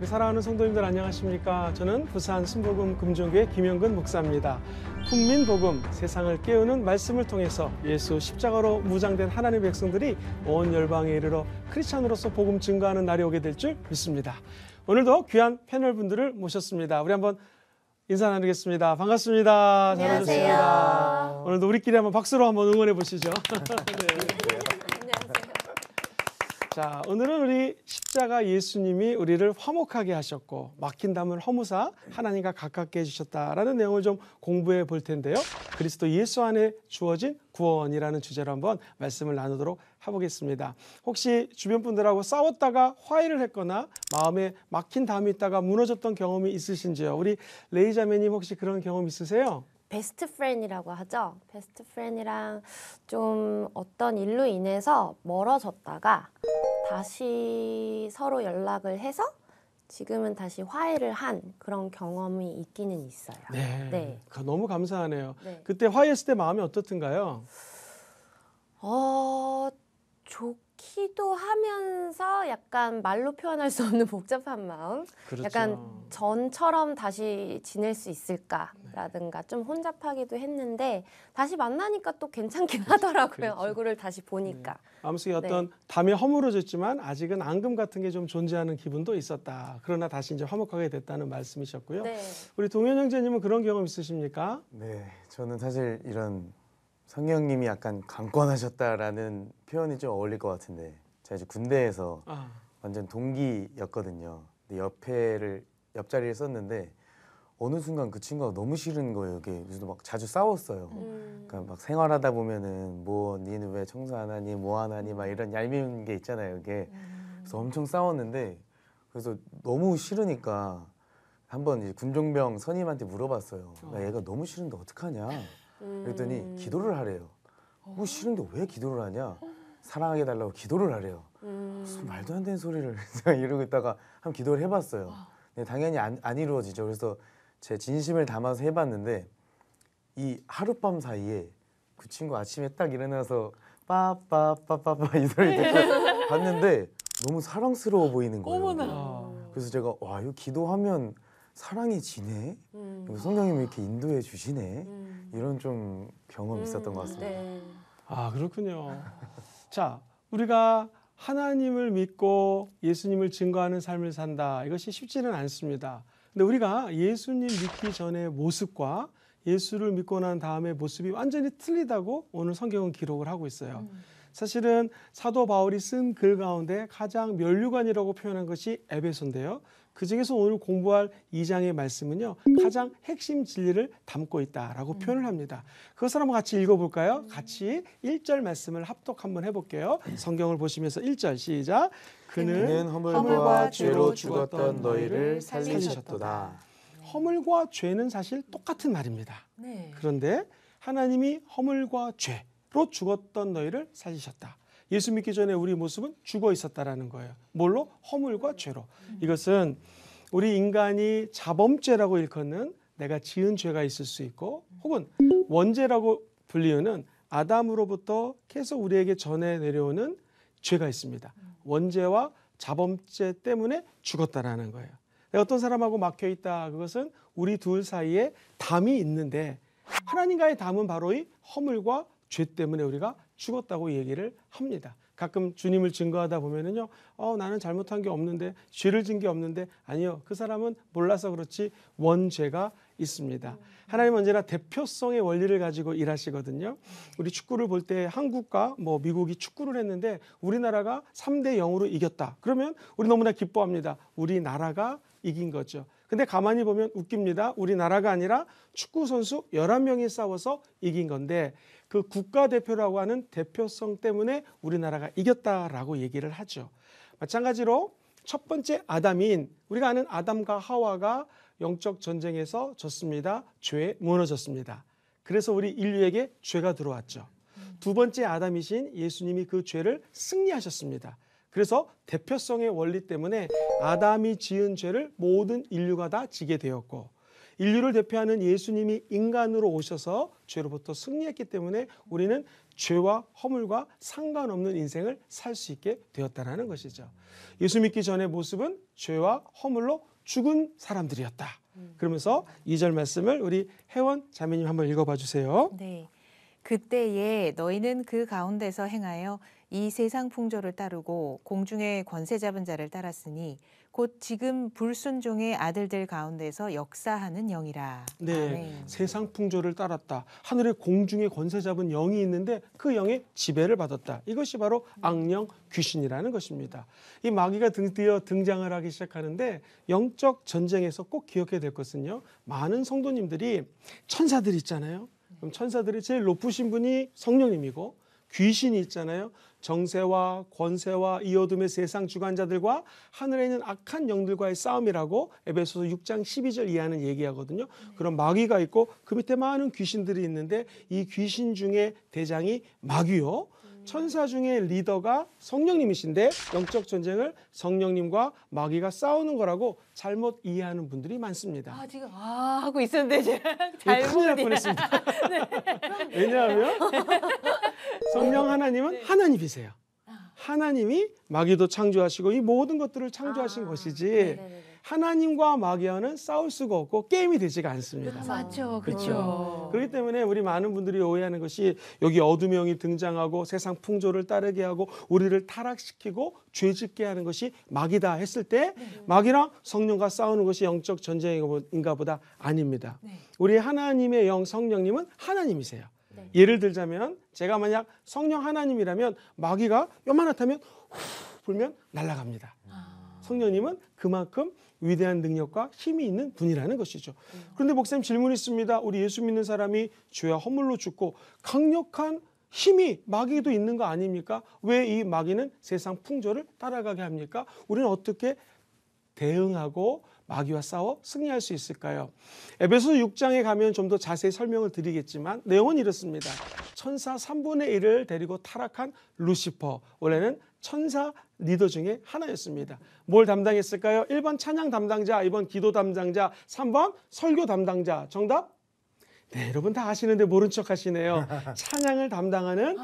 사랑하는 성도님들 안녕하십니까? 저는 부산 순복음 금종교회 김영근 목사입니다. 국민복음, 세상을 깨우는 말씀을 통해서 예수 십자가로 무장된 하나님의 백성들이 온 열방에 이르러 크리스찬으로서 복음 증거하는 날이 오게 될 줄 믿습니다. 오늘도 귀한 패널분들을 모셨습니다. 우리 한번 인사 나누겠습니다. 반갑습니다. 안녕하세요. 잘 오셨습니다. 오늘도 우리끼리 한번 박수로 한번 응원해 보시죠. 네. 자, 오늘은 우리 십자가 예수님이 우리를 화목하게 하셨고 막힌 담을 허무사 하나님과 가깝게 해주셨다라는 내용을 좀 공부해 볼 텐데요. 그리스도 예수 안에 주어진 구원이라는 주제로 한번 말씀을 나누도록 해보겠습니다. 혹시 주변 분들하고 싸웠다가 화해를 했거나 마음에 막힌 담이 있다가 무너졌던 경험이 있으신지요? 우리 레이자매님 혹시 그런 경험 있으세요? 베스트 프렌이라고 하죠. 베스트 프렌이랑 좀 어떤 일로 인해서 멀어졌다가 다시 서로 연락을 해서 지금은 다시 화해를 한 그런 경험이 있기는 있어요. 네. 너무 감사하네요. 네. 그때 화해했을 때 마음이 어떻던가요? 좋기도 하면서 약간 말로 표현할 수 없는 복잡한 마음. 그렇죠. 약간 전처럼 다시 지낼 수 있을까라든가 좀 혼잡하기도 했는데 다시 만나니까 또 괜찮긴 하더라고요. 그렇죠. 얼굴을 다시 보니까. 네. 마음속에 어떤 담이 허물어졌지만 아직은 앙금 같은 게 좀 존재하는 기분도 있었다. 그러나 다시 이제 화목하게 됐다는 말씀이셨고요. 네. 우리 동현 형제님은 그런 경험 있으십니까? 네, 저는 사실 이런 성령님이 약간 강권하셨다라는 표현이 좀 어울릴 것 같은데 제가 이제 군대에서 완전 동기였거든요. 근데 옆자리를 썼는데 어느 순간 그 친구가 너무 싫은 거예요. 그래서 막 자주 싸웠어요. 그러니까 막 생활하다 보면은 뭐 니는 왜 청소 안 하니 뭐 안 하니 막 이런 얄미운 게 있잖아요. 이게 그래서 엄청 싸웠는데 그래서 너무 싫으니까 한번 이제 군종병 선임한테 물어봤어요. 야, 얘가 너무 싫은데 어떡하냐? 그랬더니 기도를 하래요. 뭐 싫은데 왜 기도를 하냐? 사랑하게 해달라고 기도를 하래요. 무슨 말도 안 되는 소리를 이러고 있다가 한번 기도를 해봤어요. 근데 당연히 안 이루어지죠. 그래서 제 진심을 담아서 해봤는데 이 하룻밤 사이에 그 친구 아침에 딱 일어나서 빠빠빠빠빠 이 소리 듣고 봤는데 너무 사랑스러워 보이는 거예요. 어머나. 그래서 제가 와 이거 기도하면 사랑이 지네? 성령님이 이렇게 인도해 주시네? 이런 좀 경험이 있었던 것 같습니다. 네. 아, 그렇군요. 자, 우리가 하나님을 믿고 예수님을 증거하는 삶을 산다. 이것이 쉽지는 않습니다. 근데 우리가 예수님 믿기 전의 모습과 예수를 믿고 난 다음의 모습이 완전히 틀리다고 오늘 성경은 기록을 하고 있어요. 사실은 사도 바울이 쓴 글 가운데 가장 면류관이라고 표현한 것이 에베소인데요. 그중에서 오늘 공부할 2장의 말씀은요. 가장 핵심 진리를 담고 있다라고 표현을 합니다. 그것을 한번 같이 읽어볼까요? 같이 1절 말씀을 합독 한번 해볼게요. 성경을 보시면서 1절 시작. 그는 허물과 죄로 죽었던 너희를 살리셨도다. 허물과 죄는 사실 똑같은 말입니다. 네. 그런데 하나님이 허물과 죄로 죽었던 너희를 살리셨다. 예수 믿기 전에 우리 모습은 죽어 있었다라는 거예요. 뭘로? 허물과 죄로. 이것은 우리 인간이 자범죄라고 일컫는 내가 지은 죄가 있을 수 있고 혹은 원죄라고 불리우는 아담으로부터 계속 우리에게 전해 내려오는 죄가 있습니다. 원죄와 자범죄 때문에 죽었다라는 거예요. 내가 어떤 사람하고 막혀 있다. 그것은 우리 둘 사이에 담이 있는데 하나님과의 담은 바로 이 허물과 죄 때문에 우리가 죽었다고 얘기를 합니다. 가끔 주님을 증거하다 보면은요, 나는 잘못한 게 없는데, 죄를 진 게 없는데, 아니요, 그 사람은 몰라서 그렇지 원죄가 있습니다. 하나님은 언제나 대표성의 원리를 가지고 일하시거든요. 우리 축구를 볼 때 한국과 미국이 축구를 했는데 우리나라가 3대 0으로 이겼다. 그러면 우리 너무나 기뻐합니다. 우리나라가 이긴 거죠. 근데 가만히 보면 웃깁니다. 우리나라가 아니라 축구 선수 11명이 싸워서 이긴 건데 그 국가대표라고 하는 대표성 때문에 우리나라가 이겼다라고 얘기를 하죠. 마찬가지로 첫 번째 아담인 우리가 아는 아담과 하와가 영적 전쟁에서 졌습니다. 죄에 무너졌습니다. 그래서 우리 인류에게 죄가 들어왔죠. 두 번째 아담이신 예수님이 그 죄를 승리하셨습니다. 그래서 대표성의 원리 때문에 아담이 지은 죄를 모든 인류가 다 지게 되었고 인류를 대표하는 예수님이 인간으로 오셔서 죄로부터 승리했기 때문에 우리는 죄와 허물과 상관없는 인생을 살 수 있게 되었다는 것이죠. 예수 믿기 전의 모습은 죄와 허물로 죽은 사람들이었다. 그러면서 2절 말씀을 우리 혜원 자매님 한번 읽어봐 주세요. 네. 그때에 너희는 그 가운데서 행하여 이 세상 풍조를 따르고 공중의 권세 잡은 자를 따랐으니 곧 지금 불순종의 아들들 가운데서 역사하는 영이라. 네, 아멘. 세상 풍조를 따랐다. 하늘의 공중에 권세 잡은 영이 있는데 그 영의 지배를 받았다. 이것이 바로 악령 귀신이라는 것입니다. 이 마귀가 드디어 등장을 하기 시작하는데 영적 전쟁에서 꼭 기억해야 될 것은요. 많은 성도님들이 천사들 있잖아요. 그럼 천사들이 제일 높으신 분이 성령님이고 귀신이 있잖아요. 정세와 권세와 이 어둠의 세상 주관자들과 하늘에 있는 악한 영들과의 싸움이라고 에베소서 6장 12절 이하는 얘기하거든요. 그런 마귀가 있고 그 밑에 많은 귀신들이 있는데 이 귀신 중에 대장이 마귀요. 천사 중에 리더가 성령님이신데 영적 전쟁을 성령님과 마귀가 싸우는 거라고 잘못 이해하는 분들이 많습니다. 지금 하고 있었는데 제가 큰일 날 뻔했습니다. 왜냐하면 성령 하나님은 하나님이세요. 하나님이 마귀도 창조하시고 이 모든 것들을 창조하신 것이지 네네네. 하나님과 마귀와는 싸울 수가 없고 게임이 되지가 않습니다. 맞죠, 그렇죠. 그렇죠. 그렇기 때문에 우리 많은 분들이 오해하는 것이 여기 어둠의 영이 등장하고 세상 풍조를 따르게 하고 우리를 타락시키고 죄짓게 하는 것이 마귀다 했을 때 마귀랑 성령과 싸우는 것이 영적 전쟁인가 보다 아닙니다. 네. 우리 하나님의 영 성령님은 하나님이세요. 네. 예를 들자면 제가 만약 성령 하나님이라면 마귀가 요만하다면 후 불면 날아갑니다. 성령님은 그만큼 위대한 능력과 힘이 있는 분이라는 것이죠. 그런데 목사님 질문이 있습니다. 우리 예수 믿는 사람이 죄와 허물로 죽고 강력한 힘이 마귀도 있는 거 아닙니까? 왜 이 마귀는 세상 풍조를 따라가게 합니까? 우리는 어떻게 대응하고 마귀와 싸워 승리할 수 있을까요? 에베소서 6장에 가면 좀 더 자세히 설명을 드리겠지만 내용은 이렇습니다. 천사 3분의 1을 데리고 타락한 루시퍼, 원래는 천사 리더 중에 하나였습니다. 뭘 담당했을까요? 1번 찬양 담당자, 2번 기도 담당자, 3번 설교 담당자. 정답? 네, 여러분 다 아시는데 모른 척 하시네요. 찬양을 담당하는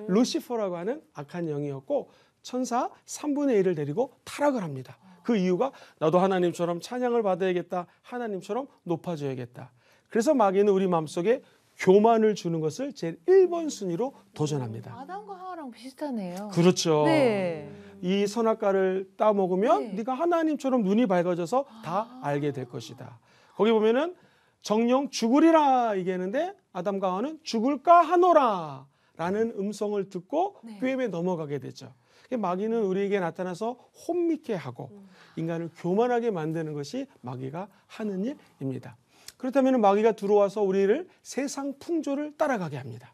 루시퍼라고 하는 악한 영이었고 천사 3분의 1을 데리고 타락을 합니다. 그 이유가 나도 하나님처럼 찬양을 받아야겠다. 하나님처럼 높아져야겠다. 그래서 마귀는 우리 마음속에 교만을 주는 것을 제일 1번 순위로 도전합니다. 아담과 하와랑 비슷하네요. 그렇죠. 네. 이 선악과를 따먹으면 네. 네가 하나님처럼 눈이 밝아져서 다 알게 될 것이다. 거기 보면은 정령 죽으리라 얘기하는데 아담과 하와는 죽을까 하노라 라는 음성을 듣고 네. 꾀임에 넘어가게 되죠. 마귀는 우리에게 나타나서 혼미케 하고 인간을 교만하게 만드는 것이 마귀가 하는 일입니다. 그렇다면 마귀가 들어와서 우리를 세상 풍조를 따라가게 합니다.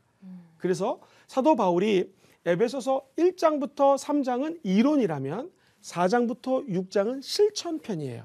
그래서 사도 바울이 에베소서 1장부터 3장은 이론이라면 4장부터 6장은 실천편이에요.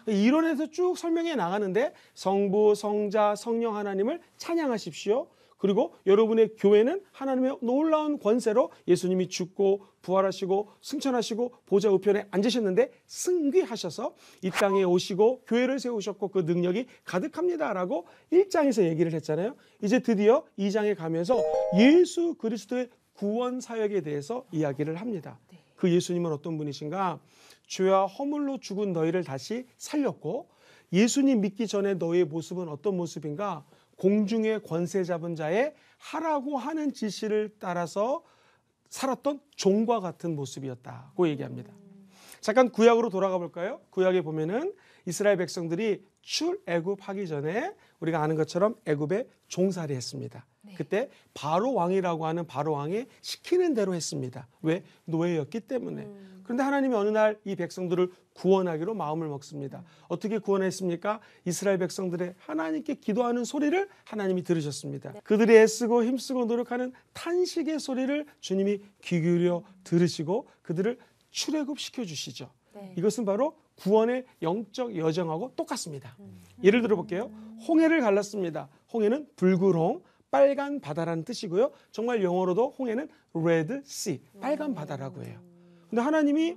이론에서 쭉 설명해 나가는데 성부, 성자, 성령 하나님을 찬양하십시오. 그리고 여러분의 교회는 하나님의 놀라운 권세로 예수님이 죽고 부활하시고 승천하시고 보좌 우편에 앉으셨는데 승귀하셔서 이 땅에 오시고 교회를 세우셨고 그 능력이 가득합니다라고 1장에서 얘기를 했잖아요. 이제 드디어 2장에 가면서 예수 그리스도의 구원 사역에 대해서 이야기를 합니다. 그 예수님은 어떤 분이신가? 죄와 허물로 죽은 너희를 다시 살렸고 예수님 믿기 전에 너희의 모습은 어떤 모습인가? 공중의 권세 잡은 자의 하라고 하는 지시를 따라서 살았던 종과 같은 모습이었다고 얘기합니다. 잠깐 구약으로 돌아가 볼까요? 구약에 보면은 이스라엘 백성들이 출애굽하기 전에 우리가 아는 것처럼 애굽에 종살이 했습니다. 그때 바로 왕이라고 하는 바로 왕이 시키는 대로 했습니다. 왜? 노예였기 때문에. 그런데 하나님이 어느 날 이 백성들을 구원하기로 마음을 먹습니다. 어떻게 구원했습니까? 이스라엘 백성들의 하나님께 기도하는 소리를 하나님이 들으셨습니다. 그들이 애쓰고 힘쓰고 노력하는 탄식의 소리를 주님이 귀 기울여 들으시고 그들을 출애굽시켜 주시죠. 네. 이것은 바로 구원의 영적 여정하고 똑같습니다. 예를 들어 볼게요. 홍해를 갈랐습니다. 홍해는 붉은홍, 빨간 바다라는 뜻이고요. 정말 영어로도 홍해는 Red Sea, 빨간 바다라고 해요. 근데 하나님이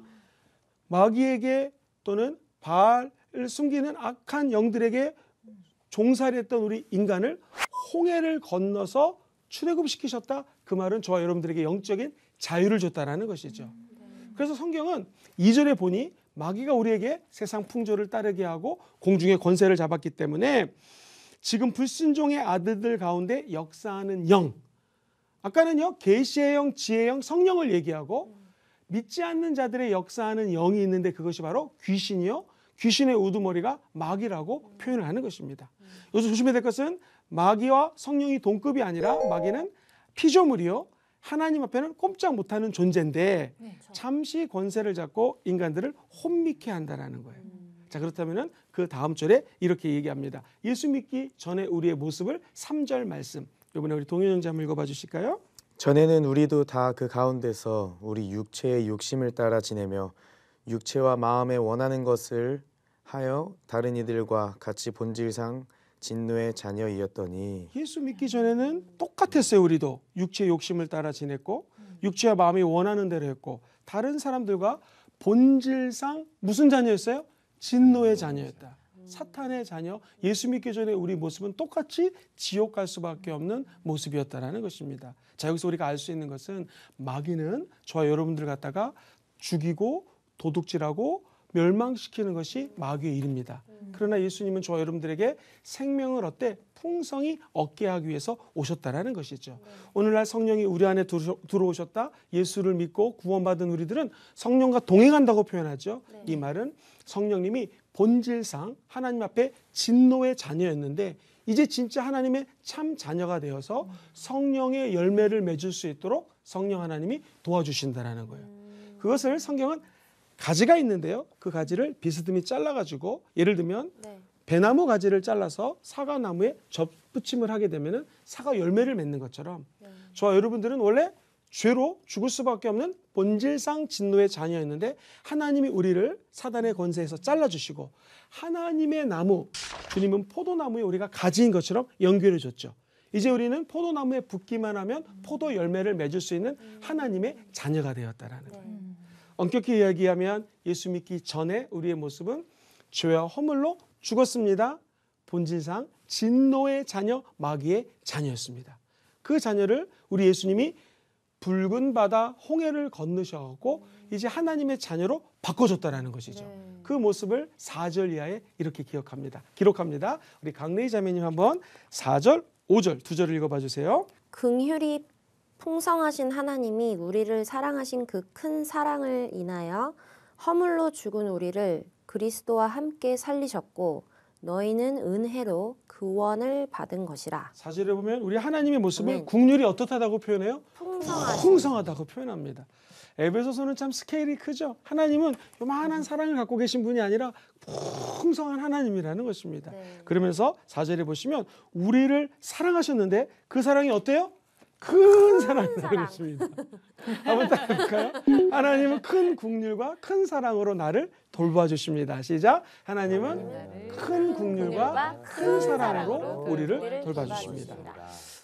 마귀에게 또는 바알을 숨기는 악한 영들에게 종살이했던 우리 인간을 홍해를 건너서 출애굽시키셨다. 그 말은 저와 여러분들에게 영적인 자유를 줬다라는 것이죠. 그래서 성경은 2절에 보니 마귀가 우리에게 세상 풍조를 따르게 하고 공중의 권세를 잡았기 때문에 지금 불순종의 아들들 가운데 역사하는 영, 아까는요 계시의 영, 지혜의 영, 성령을 얘기하고 믿지 않는 자들의 역사하는 영이 있는데 그것이 바로 귀신이요, 귀신의 우두머리가 마귀라고 표현을 하는 것입니다. 여기서 조심해야 될 것은 마귀와 성령이 동급이 아니라 마귀는 피조물이요, 하나님 앞에는 꼼짝 못하는 존재인데 잠시 권세를 잡고 인간들을 혼미케 한다라는 거예요. 자, 그렇다면 그 다음 절에 이렇게 얘기합니다. 예수 믿기 전에 우리의 모습을 3절 말씀, 이번에 우리 동현 형제 한번 읽어봐 주실까요? 전에는 우리도 다 그 가운데서 우리 육체의 욕심을 따라 지내며 육체와 마음에 원하는 것을 하여 다른 이들과 같이 본질상 진노의 자녀이었더니. 예수 믿기 전에는 똑같았어요. 우리도 육체의 욕심을 따라 지냈고 육체와 마음이 원하는 대로 했고 다른 사람들과 본질상 무슨 자녀였어요? 진노의 자녀였다. 사탄의 자녀. 예수 믿기 전에 우리 모습은 똑같이 지옥 갈 수밖에 없는 모습이었다라는 것입니다. 자, 여기서 우리가 알 수 있는 것은 마귀는 저와 여러분들 갖다가 죽이고 도둑질하고 멸망시키는 것이 마귀의 일입니다. 그러나 예수님은 저와 여러분들에게 생명을 얻되 풍성히 얻게 하기 위해서 오셨다라는 것이죠. 오늘날 성령이 우리 안에 들어오셨다. 예수를 믿고 구원받은 우리들은 성령과 동행한다고 표현하죠. 이 말은 성령님이 본질상 하나님 앞에 진노의 자녀였는데 이제 진짜 하나님의 참 자녀가 되어서 성령의 열매를 맺을 수 있도록 성령 하나님이 도와주신다라는 거예요. 그것을 성경은 가지가 있는데요. 그 가지를 비스듬히 잘라가지고 예를 들면 배나무 가지를 잘라서 사과나무에 접붙임을 하게 되면 사과 열매를 맺는 것처럼 저와 여러분들은 원래 죄로 죽을 수밖에 없는 본질상 진노의 자녀였는데 하나님이 우리를 사단의 권세에서 잘라주시고 하나님의 나무, 주님은 포도나무에 우리가 가지인 것처럼 연결해 줬죠. 이제 우리는 포도나무에 붙기만 하면 포도 열매를 맺을 수 있는 하나님의 자녀가 되었다라는 거예요. 엄격히 이야기하면 예수 믿기 전에 우리의 모습은 죄와 허물로 죽었습니다. 본질상 진노의 자녀, 마귀의 자녀였습니다. 그 자녀를 우리 예수님이 붉은 바다 홍해를 건너셔갖고 이제 하나님의 자녀로 바꿔줬다라는 것이죠. 그 모습을 4절 이하에 이렇게 기록합니다. 우리 강래희 자매님 한번 4절, 5절 두 절을 읽어봐 주세요. 긍휼이 풍성하신 하나님이 우리를 사랑하신 그 큰 사랑을 인하여 허물로 죽은 우리를 그리스도와 함께 살리셨고 너희는 은혜로 구원을 받은 것이라. 4절에 보면 우리 하나님의 모습을 아멘. 긍휼이 어떻다고 표현해요? 풍성하신. 풍성하다고 표현합니다. 에베소서는 참 스케일이 크죠. 하나님은 요만한 사랑을 갖고 계신 분이 아니라 풍성한 하나님이라는 것입니다. 그러면서 4절에 보시면 우리를 사랑하셨는데 그 사랑이 어때요? 큰 사랑이라는 것입니다. 한번 따라해볼까요? 하나님은 큰 긍휼과 큰 사랑으로 나를 돌봐주십니다. 시작. 하나님은 큰 긍휼과 큰 사랑으로 우리를 돌봐주십니다.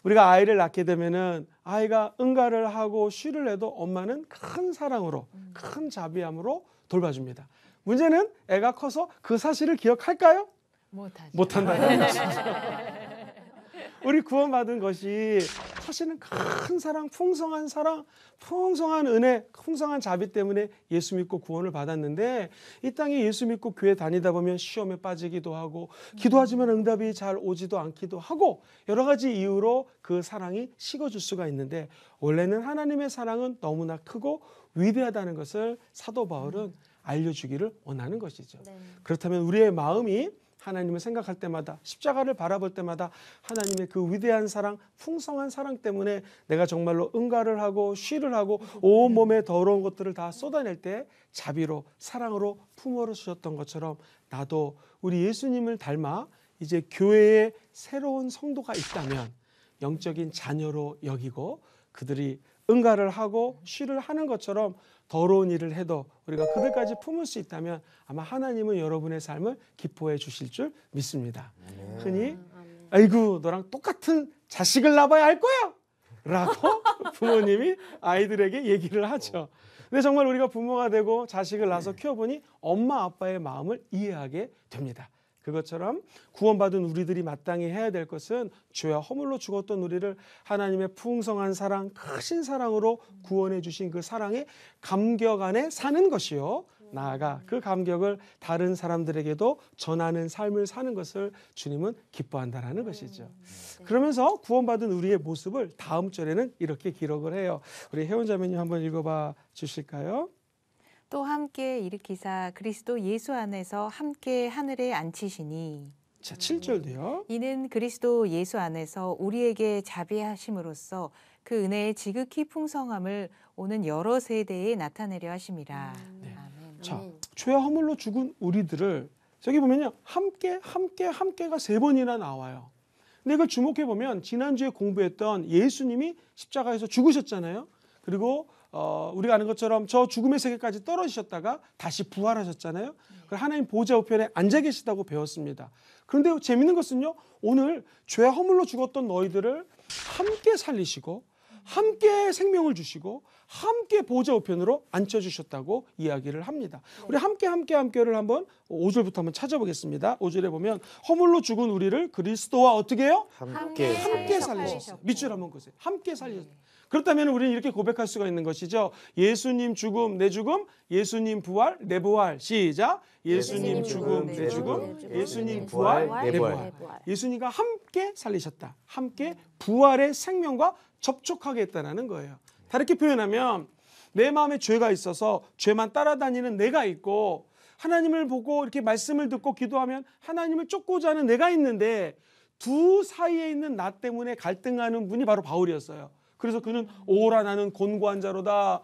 우리가 아이를 낳게 되면은 아이가 응가를 하고 쉬를 해도 엄마는 큰 사랑으로, 큰 자비함으로 돌봐줍니다. 문제는 애가 커서 그 사실을 기억할까요? 못한다는 것이죠. 우리 구원받은 것이 사실은 큰 사랑, 풍성한 은혜, 풍성한 자비 때문에 예수 믿고 구원을 받았는데 이 땅에 예수 믿고 교회 다니다 보면 시험에 빠지기도 하고 기도하지만 응답이 잘 오지도 않기도 하고 여러 가지 이유로 그 사랑이 식어질 수가 있는데 원래는 하나님의 사랑은 너무나 크고 위대하다는 것을 사도 바울은 알려주기를 원하는 것이죠. 그렇다면 우리의 마음이 하나님을 생각할 때마다 십자가를 바라볼 때마다 하나님의 그 위대한 사랑, 풍성한 사랑 때문에 내가 정말로 응가를 하고 쉬를 하고 온몸에 더러운 것들을 다 쏟아낼 때 자비로 사랑으로 품어 주셨던 것처럼 나도 우리 예수님을 닮아 이제 교회에 새로운 성도가 있다면 영적인 자녀로 여기고 그들이 응가를 하고 쉬를 하는 것처럼 더러운 일을 해도 우리가 그들까지 품을 수 있다면 아마 하나님은 여러분의 삶을 기뻐해 주실 줄 믿습니다. 흔히 아이고 너랑 똑같은 자식을 낳아야 할 거야 라고 부모님이 아이들에게 얘기를 하죠. 근데 정말 우리가 부모가 되고 자식을 낳아서 키워보니 엄마 아빠의 마음을 이해하게 됩니다. 그것처럼 구원받은 우리들이 마땅히 해야 될 것은 죄와 허물로 죽었던 우리를 하나님의 풍성한 사랑, 크신 사랑으로 구원해 주신 그 사랑의 감격 안에 사는 것이요. 나아가 그 감격을 다른 사람들에게도 전하는 삶을 사는 것을 주님은 기뻐한다라는 것이죠. 그러면서 구원받은 우리의 모습을 다음 절에는 이렇게 기록을 해요. 우리 혜원 자매님 한번 읽어봐 주실까요? 또 함께 일으키사 그리스도 예수 안에서 함께 하늘에 앉히시니 자, 7절도요. 이는 그리스도 예수 안에서 우리에게 자비하심으로써 그 은혜의 지극히 풍성함을 오는 여러 세대에 나타내려 하심이라. 네. 아멘. 자, 죄와 허물로 죽은 우리들을 저기 보면요. 함께가 3번이나 나와요. 근데 이걸 주목해 보면 지난주에 공부했던 예수님이 십자가에서 죽으셨잖아요. 그리고 우리가 아는 것처럼 저 죽음의 세계까지 떨어지셨다가 다시 부활하셨잖아요. 하나님 보좌 우편에 앉아 계시다고 배웠습니다. 그런데 재밌는 것은요. 오늘 죄와 허물로 죽었던 너희들을 함께 살리시고 함께 생명을 주시고 함께 보좌 우편으로 앉혀주셨다고 이야기를 합니다. 우리 함께를 한번 5절부터 한번 찾아보겠습니다. 5절에 보면 허물로 죽은 우리를 그리스도와 어떻게 해요? 함께 살리셨어요. 밑줄 한번 보세요. 함께 살리셨어요. 그렇다면 우리는 이렇게 고백할 수가 있는 것이죠. 예수님 죽음, 내 죽음, 예수님 부활, 내 부활. 시작. 예수님 죽음, 내 죽음, 예수님 부활, 내 부활. 예수님과 함께 살리셨다. 함께 부활의 생명과 접촉하게 했다는 거예요. 다르게 표현하면 내 마음에 죄가 있어서 죄만 따라다니는 내가 있고 하나님을 보고 이렇게 말씀을 듣고 기도하면 하나님을 쫓고자 하는 내가 있는데 두 사이에 있는 나 때문에 갈등하는 분이 바로 바울이었어요. 그래서 그는 오라 나는 곤고한 자로다.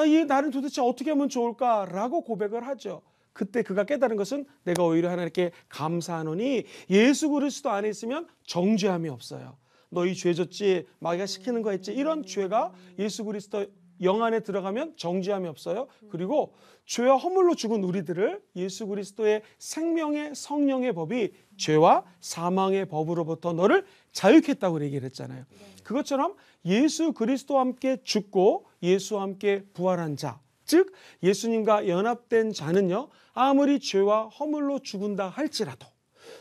이 나는 도대체 어떻게 하면 좋을까라고 고백을 하죠. 그때 그가 깨달은 것은 내가 오히려 하나님께 감사하노니 예수 그리스도 안에 있으면 정죄함이 없어요. 너희 죄 졌지 마귀가 시키는 거 했지 이런 죄가 예수 그리스도 영 안에 들어가면 정죄함이 없어요. 그리고 죄와 허물로 죽은 우리들을 예수 그리스도의 생명의 성령의 법이 죄와 사망의 법으로부터 너를 자유케 했다고 얘기를 했잖아요. 그것처럼 예수 그리스도와 함께 죽고 예수와 함께 부활한 자, 즉 예수님과 연합된 자는요. 아무리 죄와 허물로 죽은다 할지라도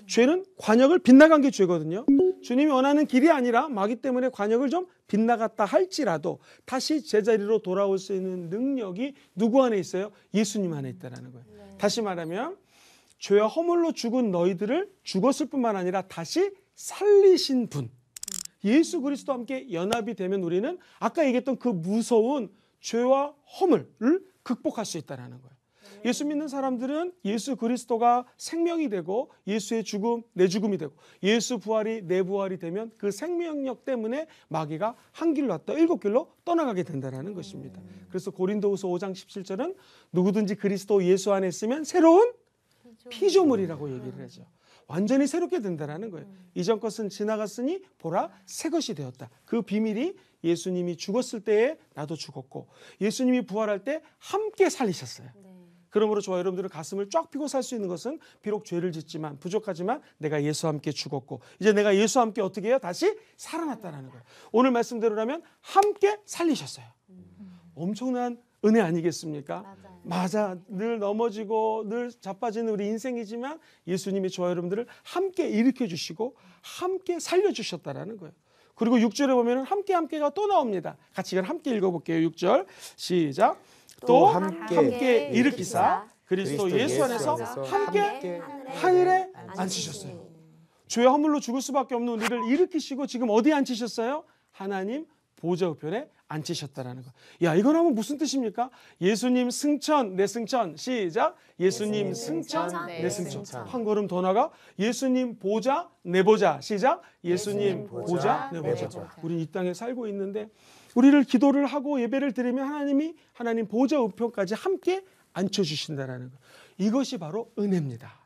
죄는 관역을 빗나간 게 죄거든요. 주님이 원하는 길이 아니라 마귀 때문에 관역을 좀 빗나갔다 할지라도 다시 제자리로 돌아올 수 있는 능력이 누구 안에 있어요? 예수님 안에 있다는 거예요. 다시 말하면 죄와 허물로 죽은 너희들을 죽었을 뿐만 아니라 다시 살리신 분 예수 그리스도와 함께 연합이 되면 우리는 아까 얘기했던 그 무서운 죄와 허물을 극복할 수 있다는 거예요. 예수 믿는 사람들은 예수 그리스도가 생명이 되고 예수의 죽음, 내 죽음이 되고 예수 부활이 내 부활이 되면 그 생명력 때문에 마귀가 한 길로 왔다 7길로 떠나가게 된다는 것입니다. 그래서 고린도후서 5장 17절은 누구든지 그리스도 예수 안에 있으면 새로운 피조물이라고 얘기를 하죠. 완전히 새롭게 된다는 거예요. 이전 것은 지나갔으니 보라 새 것이 되었다. 그 비밀이 예수님이 죽었을 때에 나도 죽었고 예수님이 부활할 때 함께 살리셨어요. 그러므로 저와 여러분들은 가슴을 쫙 펴고 살 수 있는 것은 비록 죄를 짓지만 부족하지만 내가 예수와 함께 죽었고 이제 내가 예수와 함께 어떻게 해요? 다시 살아났다는 거예요. 오늘 말씀대로라면 함께 살리셨어요. 엄청난 은혜 아니겠습니까? 맞아. 늘 넘어지고 늘 자빠지는 우리 인생이지만 예수님이 저와 여러분들을 함께 일으켜 주시고 함께 살려주셨다는 거예요. 그리고 6절에 보면 함께가 또 나옵니다. 같이 이걸 함께 읽어볼게요. 6절 시작. 또 함께 일으키사 그리스도 예수 안에서 함께 하늘에 앉히셨어요. 죄와 허물로 죽을 수밖에 없는 우리를 일으키시고 지금 어디에 앉히셨어요? 하나님 보좌 우편에 앉히셨다라는 거. 야, 이건 하면 무슨 뜻입니까? 예수님 승천, 내 승천. 시작. 예수님 승천, 내 승천. 한 걸음 더 나가. 예수님 보좌, 내 보좌. 시작. 예수님 보좌, 내 보좌. 우리 이 땅에 살고 있는데 우리를 기도를 하고 예배를 드리면 하나님 보좌 우편까지 함께 앉혀주신다라는 거. 이것이 바로 은혜입니다.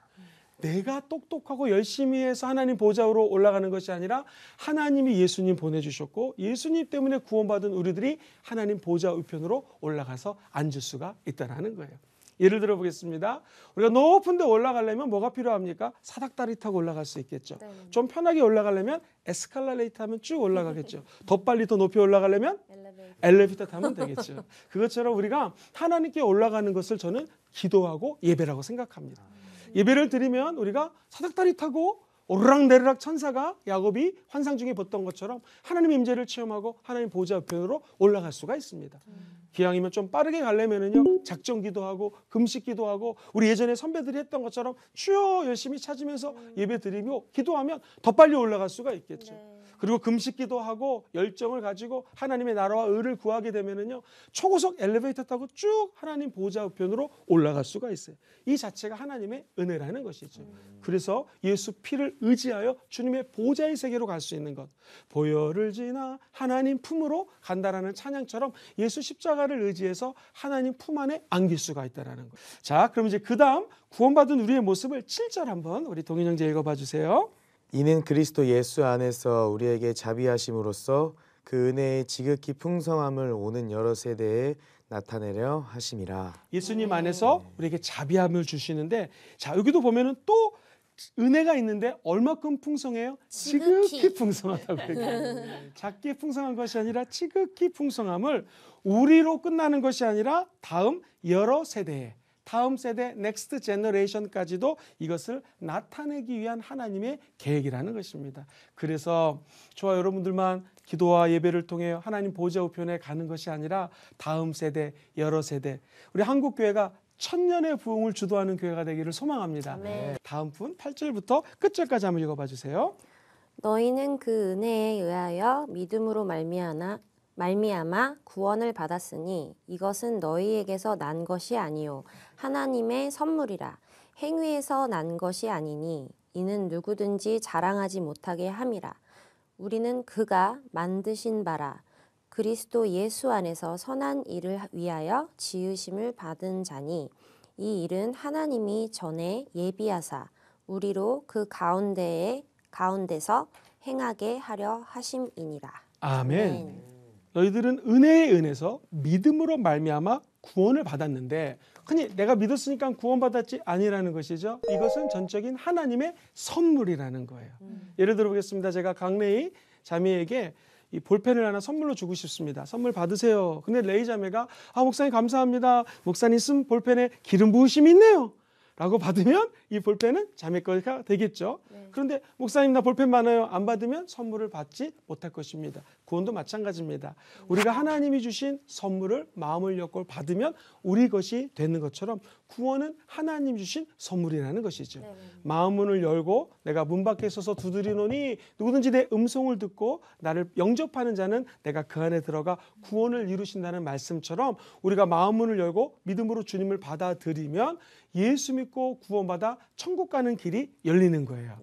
내가 똑똑하고 열심히 해서 하나님 보좌로 올라가는 것이 아니라 하나님이 예수님 보내주셨고 예수님 때문에 구원받은 우리들이 하나님 보좌 우편으로 올라가서 앉을 수가 있다는 거예요. 예를 들어 보겠습니다. 우리가 높은 데 올라가려면 뭐가 필요합니까? 사닥다리 타고 올라갈 수 있겠죠. 좀 편하게 올라가려면 에스컬레이터 하면 쭉 올라가겠죠. 더 빨리 더 높이 올라가려면 엘리베이터 타면 되겠죠. 그것처럼 우리가 하나님께 올라가는 것을 저는 기도하고 예배라고 생각합니다. 예배를 드리면 우리가 사닥다리 타고 오르락내리락 천사가 야곱이 환상 중에 봤던 것처럼 하나님의 임재를 체험하고 하나님 보좌 우편으로 올라갈 수가 있습니다. 기왕이면 좀 빠르게 가려면은요 작정기도 하고 금식기도 하고 우리 예전에 선배들이 했던 것처럼 주여 열심히 찾으면서 예배 드리며 기도하면 더 빨리 올라갈 수가 있겠죠. 그리고 금식기도 하고 열정을 가지고 하나님의 나라와 의를 구하게 되면은요 초고속 엘리베이터 타고 쭉 하나님 보좌 우편으로 올라갈 수가 있어요. 이 자체가 하나님의 은혜라는 것이죠. 그래서 예수 피를 의지하여 주님의 보좌의 세계로 갈 수 있는 것, 보혈을 지나 하나님 품으로 간다라는 찬양처럼 예수 십자가를 의지해서 하나님 품 안에 안길 수가 있다라는 것. 자, 그럼 이제 그 다음 구원받은 우리의 모습을 7절 한번 우리 동인 형제 읽어봐 주세요. 이는 그리스도 예수 안에서 우리에게 자비하심으로써 그 은혜의 지극히 풍성함을 오는 여러 세대에 나타내려 하심이라. 예수님 안에서 우리에게 자비함을 주시는데, 자 여기도 보면은 또 은혜가 있는데 얼마큼 풍성해요? 지극히 풍성하다고 얘기해요. 작게 풍성한 것이 아니라 지극히 풍성함을 우리로 끝나는 것이 아니라 다음 여러 세대에, 다음 세대 넥스트 제너레이션까지도 이것을 나타내기 위한 하나님의 계획이라는 것입니다. 그래서 저와 여러분들만 기도와 예배를 통해 하나님 보좌 우편에 가는 것이 아니라 다음 세대, 여러 세대, 우리 한국교회가 천년의 부흥을 주도하는 교회가 되기를 소망합니다. 아멘. 다음 분 8절부터 끝절까지 한번 읽어봐 주세요. 너희는 그 은혜에 의하여 믿음으로 말미암아 구원을 받았으니 이것은 너희에게서 난 것이 아니요 하나님의 선물이라. 행위에서 난 것이 아니니 이는 누구든지 자랑하지 못하게 함이라. 우리는 그가 만드신 바라 그리스도 예수 안에서 선한 일을 위하여 지으심을 받은 자니 이 일은 하나님이 전에 예비하사 우리로 그 가운데서 행하게 하려 하심이니라. 아멘. 너희들은 은혜에 은해서 믿음으로 말미암아 구원을 받았는데, 흔히 내가 믿었으니까 구원받았지 아니라는 것이죠. 이것은 전적인 하나님의 선물이라는 거예요. 예를 들어 보겠습니다. 제가 강래희 자매에게 이 볼펜을 하나 선물로 주고 싶습니다. 선물 받으세요. 근데 레이 자매가 목사님 감사합니다. 목사님 쓴 볼펜에 기름 부으심이 있네요. 라고 받으면 이 볼펜은 자매 거가 되겠죠. 그런데 목사님 나 볼펜 많아요. 안 받으면 선물을 받지 못할 것입니다. 구원도 마찬가지입니다. 우리가 하나님이 주신 선물을 마음을 열고 받으면 우리 것이 되는 것처럼 구원은 하나님 주신 선물이라는 것이죠. 마음 문을 열고 내가 문 밖에 서서 두드리노니 누구든지 내 음성을 듣고 나를 영접하는 자는 내가 그 안에 들어가 구원을 이루신다는 말씀처럼 우리가 마음 문을 열고 믿음으로 주님을 받아들이면 예수 믿고 구원받아 천국 가는 길이 열리는 거예요.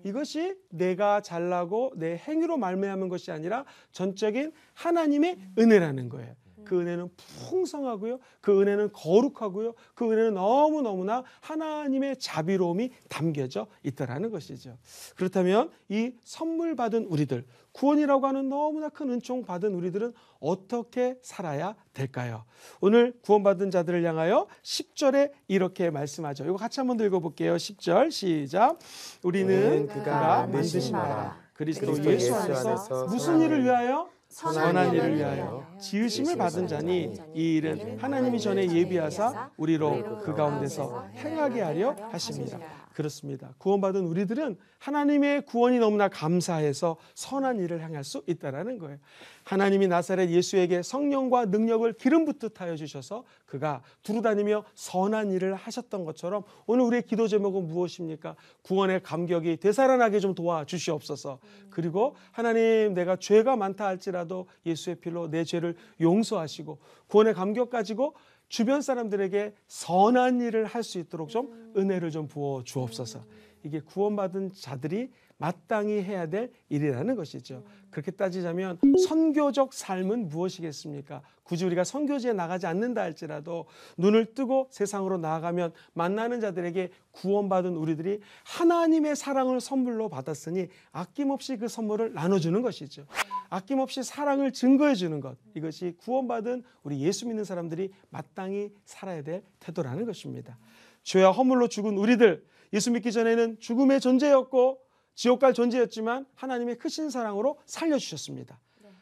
이것이 내가 잘나고 내 행위로 말미암은 것이 아니라 전적인 하나님의 은혜라는 거예요. 그 은혜는 풍성하고요. 그 은혜는 거룩하고요. 그 은혜는 너무너무나 하나님의 자비로움이 담겨져 있다라는 것이죠. 그렇다면 이 선물 받은 우리들, 구원이라고 하는 너무나 큰 은총 받은 우리들은 어떻게 살아야 될까요? 오늘 구원받은 자들을 향하여 10절에 이렇게 말씀하죠. 이거 같이 한번 더 읽어볼게요. 10절 시작. 우리는 그가 만드신 바라 그리스도 예수 안에서 무슨 일을 위하여? 선한 일을 위하여 지으심을 받은 자니 이 일은 하나님이 전에 예비하사 우리로 그 가운데서 행하게 하려 하십니다. 그렇습니다. 구원받은 우리들은 하나님의 구원이 너무나 감사해서 선한 일을 행할 수 있다는 거예요. 하나님이 나사렛 예수에게 성령과 능력을 기름 붓듯 하여 주셔서 그가 두루다니며 선한 일을 하셨던 것처럼 오늘 우리의 기도 제목은 무엇입니까? 구원의 감격이 되살아나게 좀 도와주시옵소서. 그리고 하나님 내가 죄가 많다 할지라도 예수의 피로 내 죄를 용서하시고 구원의 감격 가지고 주변 사람들에게 선한 일을 할 수 있도록 좀 은혜를 좀 부어 주옵소서. 이게 구원받은 자들이 마땅히 해야 될 일이라는 것이죠. 그렇게 따지자면 선교적 삶은 무엇이겠습니까? 굳이 우리가 선교지에 나가지 않는다 할지라도 눈을 뜨고 세상으로 나아가면 만나는 자들에게 구원받은 우리들이 하나님의 사랑을 선물로 받았으니 아낌없이 그 선물을 나눠주는 것이죠. 아낌없이 사랑을 증거해 주는 것, 이것이 구원받은 우리 예수 믿는 사람들이 마땅히 살아야 될 태도라는 것입니다. 죄와 허물로 죽은 우리들, 예수 믿기 전에는 죽음의 존재였고 지옥 갈 존재였지만 하나님의 크신 사랑으로 살려주셨습니다.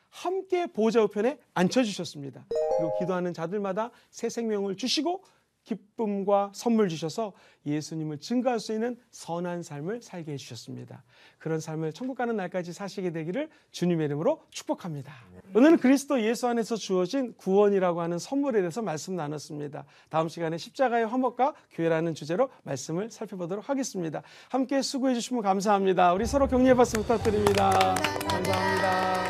함께 보좌 우편에 앉혀주셨습니다. 그리고 기도하는 자들마다 새 생명을 주시고 기쁨과 선물 주셔서 예수님을 증거할 수 있는 선한 삶을 살게 해주셨습니다. 그런 삶을 천국 가는 날까지 사시게 되기를 주님의 이름으로 축복합니다. 오늘은 그리스도 예수 안에서 주어진 구원이라고 하는 선물에 대해서 말씀 나눴습니다. 다음 시간에 십자가의 화목과 교회라는 주제로 말씀을 살펴보도록 하겠습니다. 함께 수고해 주시면 감사합니다. 우리 서로 격려의 박수 부탁드립니다. 감사합니다.